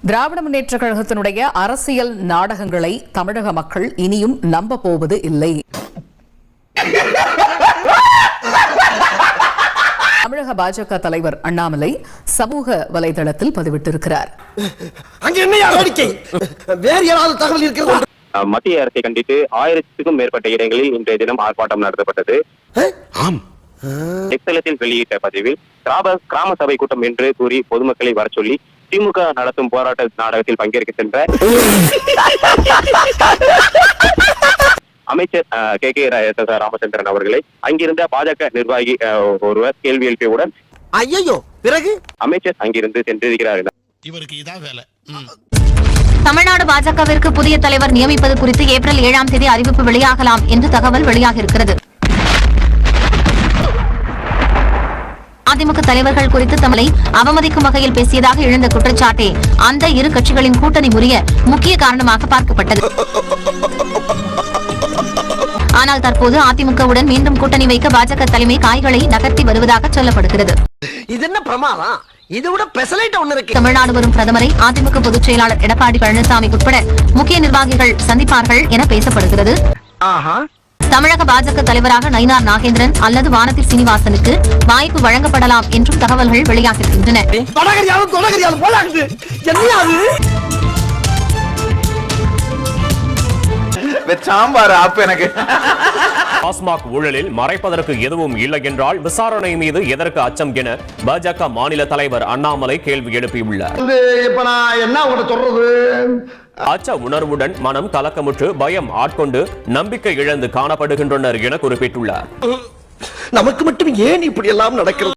திராவிட முன்னேற்ற கழகத்தினுடைய அரசியல் நாடகங்களை தமிழக மக்கள் இனியும் நம்ப போவது இல்லை. தமிழக பாஜக தலைவர் அண்ணாமலை சமூக வலைதளத்தில் பதிவிட்டிருக்கிறார். மத்திய அரசை கண்டித்து 1000க்கும் மேற்பட்ட இடங்களில் இன்றைய தினம் ஆர்ப்பாட்டம் நடத்தப்பட்டது. எக்ஸலத்தில் வெளியிட்ட பதிவில் கிராம சபை கூட்டம் என்று கூறி பொதுமக்களை வர சொல்லி திமுக நடத்தும் போராட்ட நாடகத்தில் பங்கேற்க சென்ற அமைச்சர் கே ராமச்சந்திரன் அவர்களை அங்கிருந்த பாஜக நிர்வாகி ஒருவர் கேள்வி எழுப்பியவுடன் பிறகு அமைச்சர் அங்கிருந்து சென்றிருக்கிறார்கள். தமிழ்நாடு பாஜகவிற்கு புதிய தலைவர் நியமிப்பது குறித்து ஏப்ரல் 7ஆம் தேதி அறிவிப்பு வெளியாகலாம் என்று தகவல் வெளியாகியிருக்கிறது. அதிமுக தலைவர்கள் குறித்து தம்மை அவமதிக்கும் வகையில் பேசியதாக எழுந்த குற்றச்சாட்டே அந்த இரு கட்சிகளின் கூட்டணி முறிய முக்கிய காரணமாக பார்க்கப்பட்டது. ஆனால் தற்போது அதிமுகவுடன் மீண்டும் கூட்டணி வைக்க பாஜக தலைமை காய்களை நகர்த்தி வருவதாக சொல்லப்படுகிறது. தமிழ்நாடு வரும் பிரதமரை அதிமுக பொதுச் செயலாளர் எடப்பாடி பழனிசாமி உட்பட முக்கிய நிர்வாகிகள் சந்திப்பார்கள் என பேசப்படுகிறது. தமிழக பாஜக தலைவராக நயினார் நாகேந்திரன் அல்லது வானதி சீனிவாசனுக்கு வாய்ப்பு வழங்கப்படலாம் என்றும் தகவல்கள் வெளியாகின்றன. டாஸ்மாக் ஊழலில் மறைப்பதற்கு எதுவும் இல்லை என்றால் விசாரணை மீது எதற்கு அச்சம் என பாஜக மாநில தலைவர் அண்ணாமலை கேள்வி எழுப்பியுள்ளார். அச்ச உணர்வுடன் மனம் கலக்கமுற்று பயம் ஆட்கொண்டு நம்பிக்கை இழந்து காணப்படுகின்றனர் என குறிப்பிட்டுள்ளார். நமக்கு மட்டும் ஏன் இப்படி எல்லாம் நடக்கிறது?